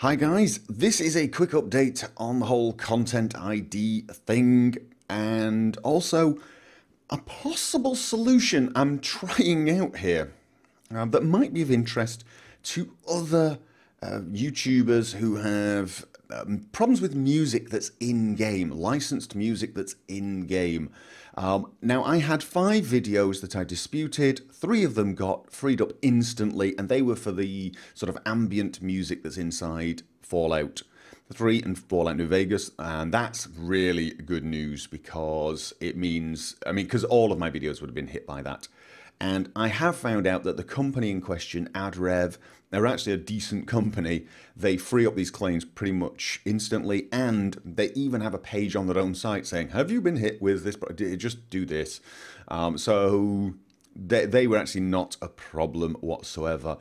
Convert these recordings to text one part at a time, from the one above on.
Hi guys, this is a quick update on the whole Content ID thing and also a possible solution I'm trying out here that might be of interest to other YouTubers who have problems with music that's in-game, licensed music that's in-game. Now, I had 5 videos that I disputed, 3 of them got freed up instantly, and they were for the sort of ambient music that's inside Fallout 3 and Fallout New Vegas, and that's really good news because it means, because all of my videos would have been hit by that. And I have found out that the company in question, AdRev, they're actually a decent company. They free up these claims pretty much instantly, and they even have a page on their own site saying, have you been hit with this? Just do this. So they were actually not a problem whatsoever.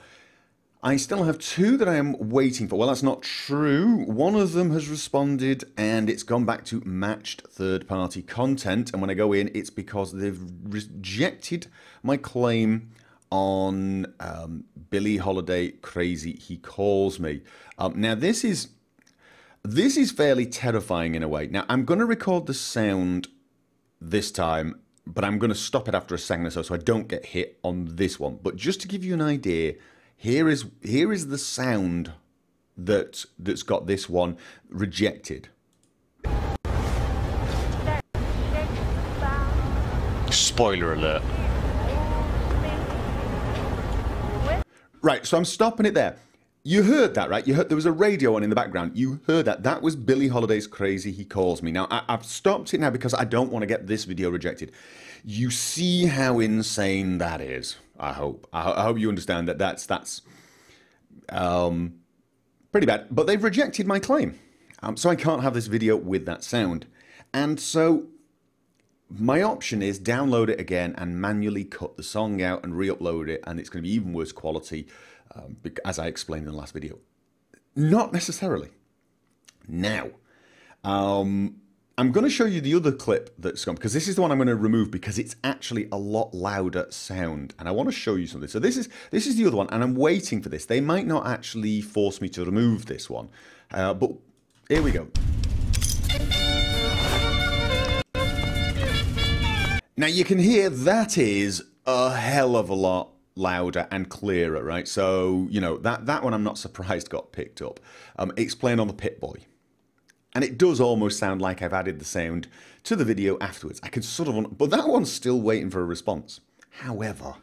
I still have 2 that I am waiting for. Well, that's not true. One of them has responded and it's gone back to matched third-party content. And when I go in, it's because they've rejected my claim on Billie Holiday Crazy He Calls Me. Now, this is fairly terrifying in a way. Now, I'm going to record the sound this time, but I'm going to stop it after a second or so I don't get hit on this one. But just to give you an idea, here is the sound that's got this one rejected. Spoiler alert. Right, so I'm stopping it there. You heard that, right? You heard there was a radio on in the background. You heard that. That was Billie Holiday's Crazy He Calls Me. Now, I've stopped it now because I don't want to get this video rejected. You see how insane that is, I hope. I hope you understand that that's pretty bad. But they've rejected my claim. So I can't have this video with that sound. And so my option is download it again and manually cut the song out and re-upload it, and it's going to be even worse quality, as I explained in the last video. Not necessarily. Now, I'm going to show you the other clip that's gone, because this is the one I'm going to remove because it's actually a lot louder sound, and I want to show you something. So this is the other one, and I'm waiting for this. They might not actually force me to remove this one, but here we go. Now you can hear that is a hell of a lot louder and clearer, right? So, you know, that one I'm not surprised got picked up. It's playing on the Pip-Boy. And it does almost sound like I've added the sound to the video afterwards. I could sort of, but that one's still waiting for a response. However,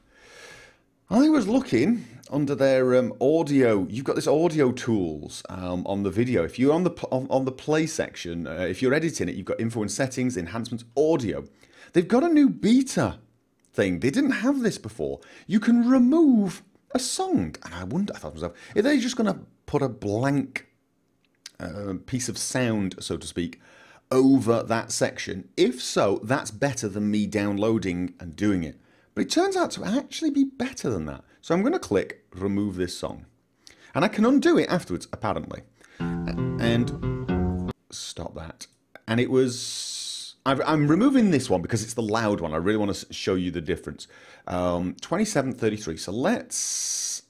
I was looking under their audio. You've got this audio tools on the video. If you're on the play section, if you're editing it, you've got info and settings, enhancements, audio. They've got a new beta thing. They didn't have this before. You can remove a song. And I thought to myself, are they just going to put a blank piece of sound, so to speak, over that section? If so, that's better than me downloading and doing it. But it turns out to actually be better than that. So I'm going to click remove this song. And I can undo it afterwards, apparently. And stop that. And it was... I'm removing this one because it's the loud one. I really want to show you the difference. 27:33. So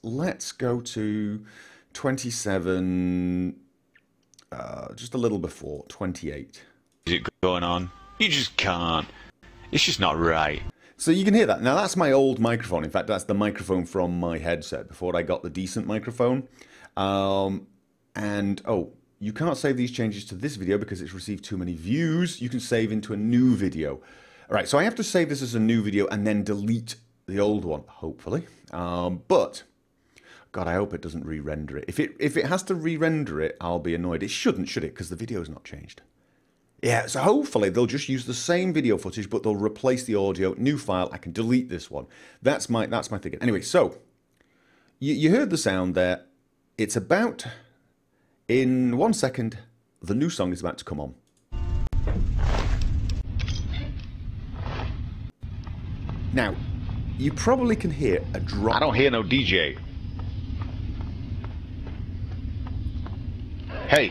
let's go to 27, just a little before 28. Is it going on? You just can't. It's just not right. So you can hear that. Now that's my old microphone. In fact, that's the microphone from my headset before I got the decent microphone. And oh, you can't save these changes to this video because it's received too many views. You can save into a new video. All right, so I have to save this as a new video and then delete the old one, hopefully. But, God, I hope it doesn't re-render it. If it has to re-render it, I'll be annoyed. It shouldn't, should it? Because the video's not changed. Yeah, so hopefully they'll just use the same video footage, but they'll replace the audio. New file, I can delete this one. That's my thinking. Anyway, so, you heard the sound there. It's about... In 1 second, the new song is about to come on. Now, you probably can hear a drop. I don't hear no DJ. Hey.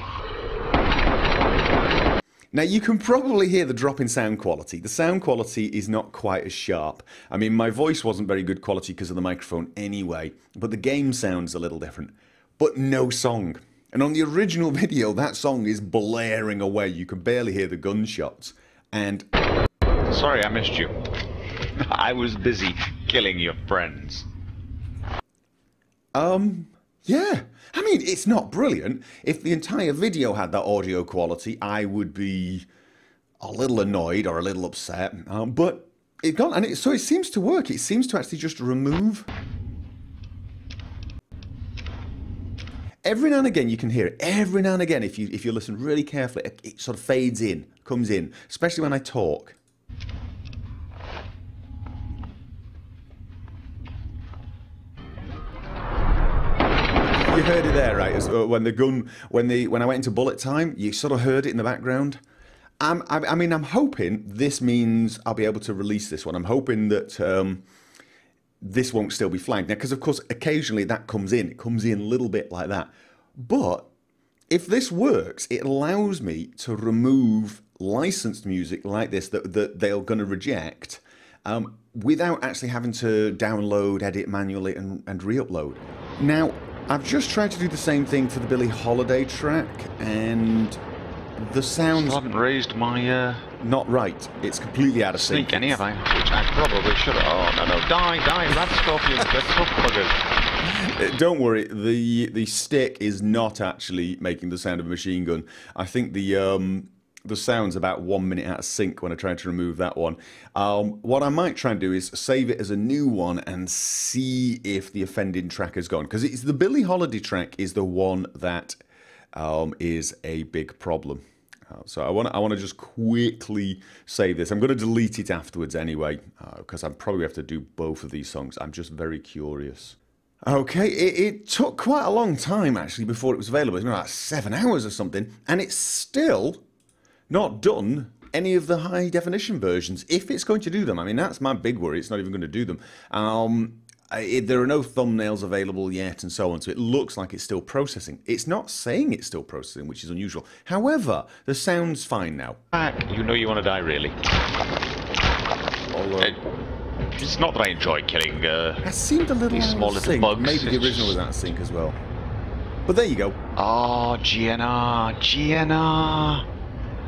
Now, you can probably hear the drop in sound quality. The sound quality is not quite as sharp. I mean, my voice wasn't very good quality because of the microphone anyway, but the game sounds a little different. But no song. And on the original video, that song is blaring away. You can barely hear the gunshots. And sorry I missed you. I was busy killing your friends. Yeah. I mean, it's not brilliant. If the entire video had that audio quality, I would be a little annoyed or a little upset. But it got, and so it seems to work. It seems to actually just remove. Every now and again you can hear it. Every now and again, if you listen really carefully, it sort of fades in, comes in, especially when I talk. You heard it there, right? When I went into bullet time, you sort of heard it in the background. I mean, I'm hoping this means I'll be able to release this one. I'm hoping that this won't still be flagged now, because of course occasionally that comes in. It comes in a little bit like that. But if this works, it allows me to remove licensed music like this that they're going to reject without actually having to download, edit manually, and re-upload. Now, I've just tried to do the same thing for the Billie Holiday track, and the sounds haven't raised my not right. It's completely out of sync. Sneak any have I? Which I probably should have. Oh no, die, rat scorpions, they're tough buggers. Don't worry, the stick is not actually making the sound of a machine gun. I think the sound's about 1 minute out of sync when I try to remove that one. What I might try and do is save it as a new one and see if the offending track has gone, because it's the Billie Holiday track is the one that is a big problem. So I want to just quickly save this. I'm going to delete it afterwards anyway, because I probably have to do both of these songs. I'm just very curious. Okay, it took quite a long time actually before it was available. It's like 7 hours or something, and it's still not done any of the high definition versions. If it's going to do them, I mean, that's my big worry. It's not even going to do them. There are no thumbnails available yet and so on, so it looks like it's still processing. It's not saying it's still processing, which is unusual. However, the sound's fine now. You know you want to die, really. It's not that I enjoy killing that seemed a little these small little bugs. Maybe the original was out of sync as well. But there you go. Oh, GNR.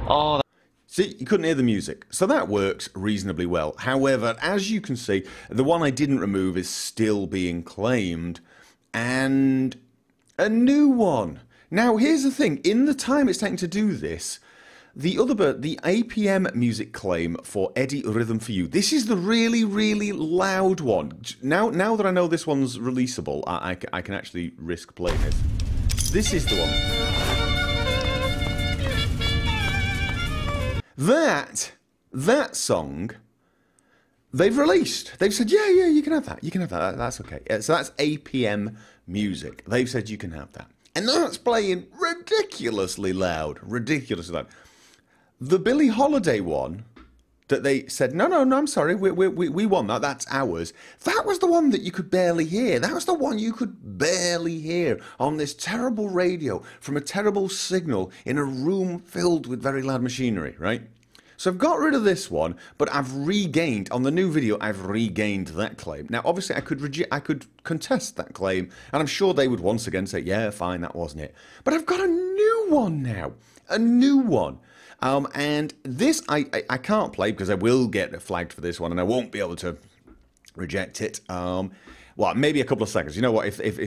Oh. See, you couldn't hear the music, so that works reasonably well. However, as you can see, the one I didn't remove is still being claimed, and a new one. Now, here's the thing. In the time it's taken to do this, the APM music claim for Eddie Rhythm for You, this is the really, really loud one. Now that I know this one's releasable, I can actually risk playing it. This is the one. That song, they've released. They've said, yeah, you can have that. You can have that. That's okay. So that's APM music. They've said you can have that. And that's playing ridiculously loud. Ridiculously loud. The Billie Holiday one that they said, no, I'm sorry, we won that. That's ours. That was the one that you could barely hear. That was the one you could barely hear on this terrible radio from a terrible signal in a room filled with very loud machinery, right? So I've got rid of this one, but I've regained, on the new video, I've regained that claim. Now, obviously, I could contest that claim, and I'm sure they would once again say, yeah, fine, that wasn't it. But I've got a new one now. A new one. And this I can't play because I will get flagged for this one and I won't be able to reject it. Well, maybe a couple of seconds. You know what? If it...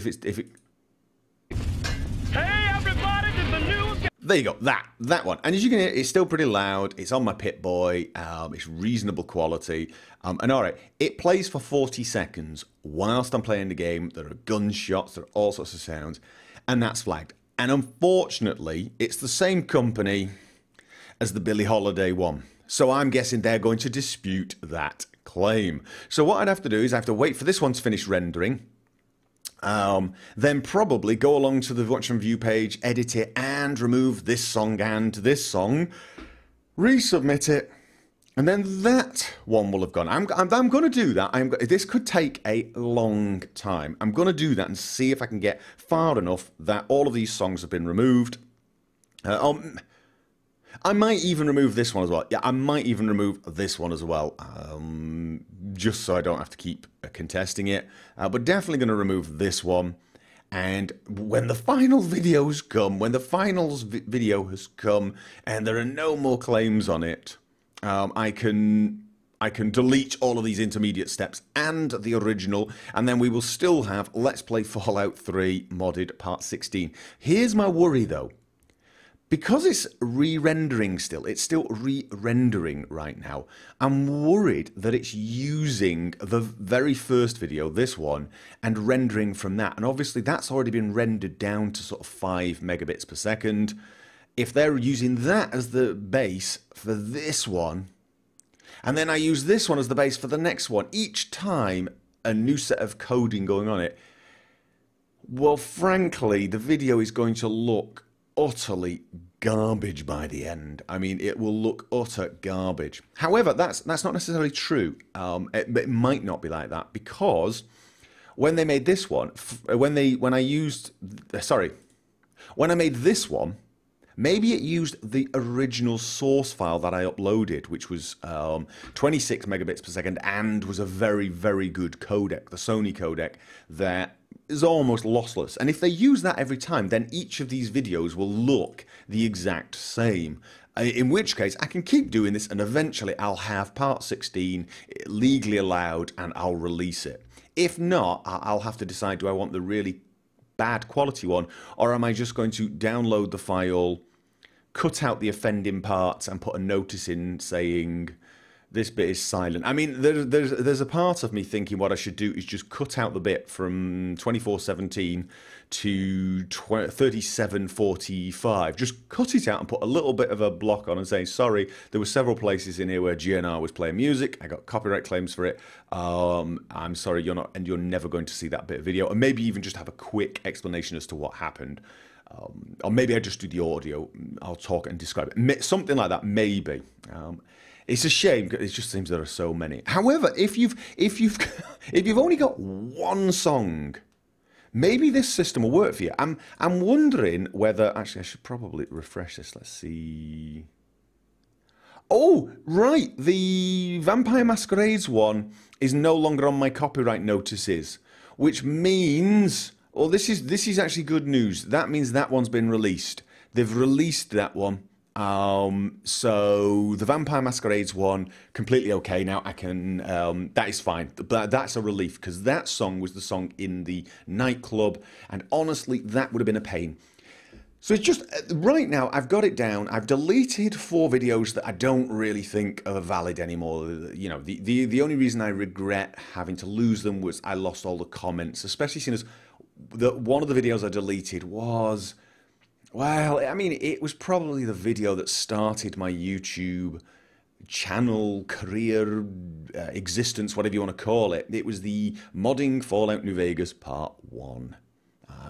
Hey everybody, this is the news. There you go. That one. And as you can hear, it's still pretty loud. It's on my Pip-Boy. It's reasonable quality. And all right, it plays for 40 seconds whilst I'm playing the game. There are gunshots. There are all sorts of sounds, and that's flagged. And unfortunately, it's the same company as the Billie Holiday one. So I'm guessing they're going to dispute that claim. So what I'd have to do is I have to wait for this one to finish rendering, then probably go along to the Watch and View page, edit it, and remove this song and this song, resubmit it, and then that one will have gone. I'm going to do that. This could take a long time. I'm going to do that and see if I can get far enough that all of these songs have been removed. I might even remove this one as well. Yeah, I might even remove this one as well, just so I don't have to keep contesting it. But definitely going to remove this one. And when the final videos come, when the finals video has come, and there are no more claims on it, I can delete all of these intermediate steps and the original, and then we will still have Let's Play Fallout 3 Modded Part 16. Here's my worry, though. Because it's re-rendering still, it's still re-rendering right now, I'm worried that it's using the very first video, this one, and rendering from that. And obviously that's already been rendered down to sort of 5 megabits per second. If they're using that as the base for this one, and then I use this one as the base for the next one, each time a new set of coding going on it, well, frankly, the video is going to look utterly garbage by the end. I mean, it will look utter garbage. However, that's not necessarily true. It might not be like that, because when they made this one, when I made this one, maybe it used the original source file that I uploaded, which was 26 megabits per second and was a very, very good codec, the Sony codec, that is almost lossless. And if they use that every time, then each of these videos will look the exact same. In which case, I can keep doing this, and eventually I'll have Part 16 legally allowed, and I'll release it. If not, I'll have to decide, do I want the really bad quality one, or am I just going to download the file, cut out the offending parts, and put a notice in saying this bit is silent? I mean, there's a part of me thinking what I should do is just cut out the bit from 24:17 to 37:45. Just cut it out and put a little bit of a block on and say, sorry, there were several places in here where GNR was playing music. I got copyright claims for it. I'm sorry, you're never going to see that bit of video. And maybe even just have a quick explanation as to what happened. Or maybe I just do the audio. I'll talk and describe it. Something like that, maybe. It's a shame because it just seems there are so many. However, if you've only got one song, maybe this system will work for you. I'm wondering whether, actually, I should probably refresh this. Let's see. Oh, right, the Vampire Masquerades one is no longer on my copyright notices, which means, well, this is actually good news. That means that one's been released. They've released that one. So the Vampire Masquerades one, completely okay now. I can, that is fine. But that's a relief, because that song was the song in the nightclub, and honestly, that would have been a pain. So it's just, right now, I've got it down. I've deleted 4 videos that I don't really think are valid anymore. You know, the only reason I regret having to lose them was I lost all the comments, especially seeing as one of the videos I deleted was, well, I mean, it was probably the video that started my YouTube channel, career, existence, whatever you want to call it. It was the Modding Fallout New Vegas Part 1.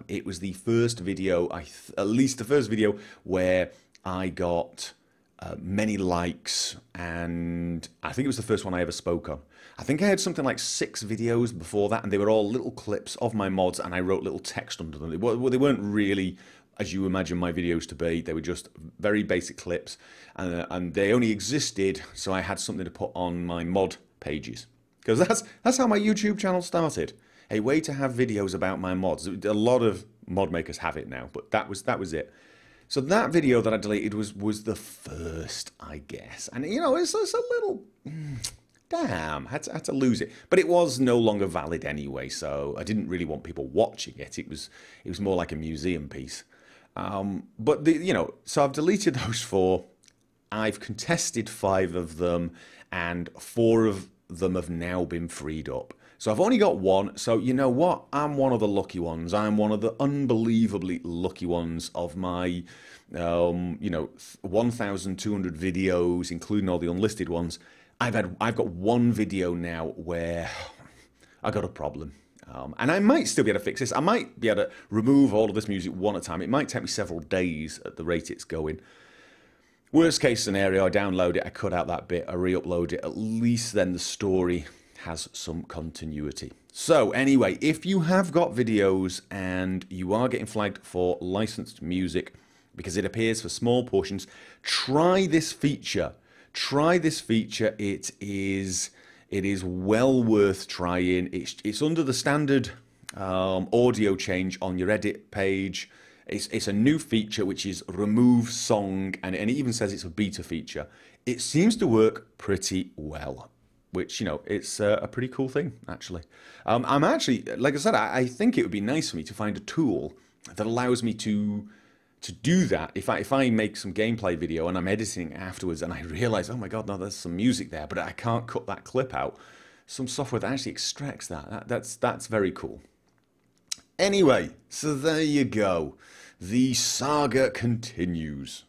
It was the first video, at least the first video, where I got many likes, and I think it was the first one I ever spoke on. I think I had something like 6 videos before that, and they were all little clips of my mods, and I wrote little text under them. They weren't really, as you imagine my videos to be. They were just very basic clips, and they only existed so I had something to put on my mod pages, because that's how my YouTube channel started. A way to have videos about my mods. A lot of mod makers have it now, but that was it. So that video that I deleted was the first, I guess, and you know, it's a little damn, had to lose it, but it was no longer valid anyway. So I didn't really want people watching it. It was more like a museum piece. But you know, so I've deleted those 4. I've contested 5 of them, and 4 of them have now been freed up. So I've only got 1. So you know what? I'm one of the lucky ones. I'm one of the unbelievably lucky ones of my, you know, 1,200 videos, including all the unlisted ones. I've got 1 video now where I got a problem. And I might still be able to fix this. I might be able to remove all of this music one at a time. It might take me several days at the rate it's going. Worst case scenario, I download it, I cut out that bit, I re-upload it. At least then the story has some continuity. So anyway, if you have got videos and you are getting flagged for licensed music because it appears for small portions, try this feature. Try this feature. It is well worth trying. It's under the standard audio change on your edit page. It's a new feature which is remove song, and it even says it's a beta feature. It seems to work pretty well, which, you know, it's a pretty cool thing, actually. I'm actually, like I said, I think it would be nice for me to find a tool that allows me to do that. If I make some gameplay video and I'm editing afterwards and I realize, oh my god, no, there's some music there, but I can't cut that clip out. Some software that actually extracts that. That's very cool. Anyway, so there you go. The saga continues.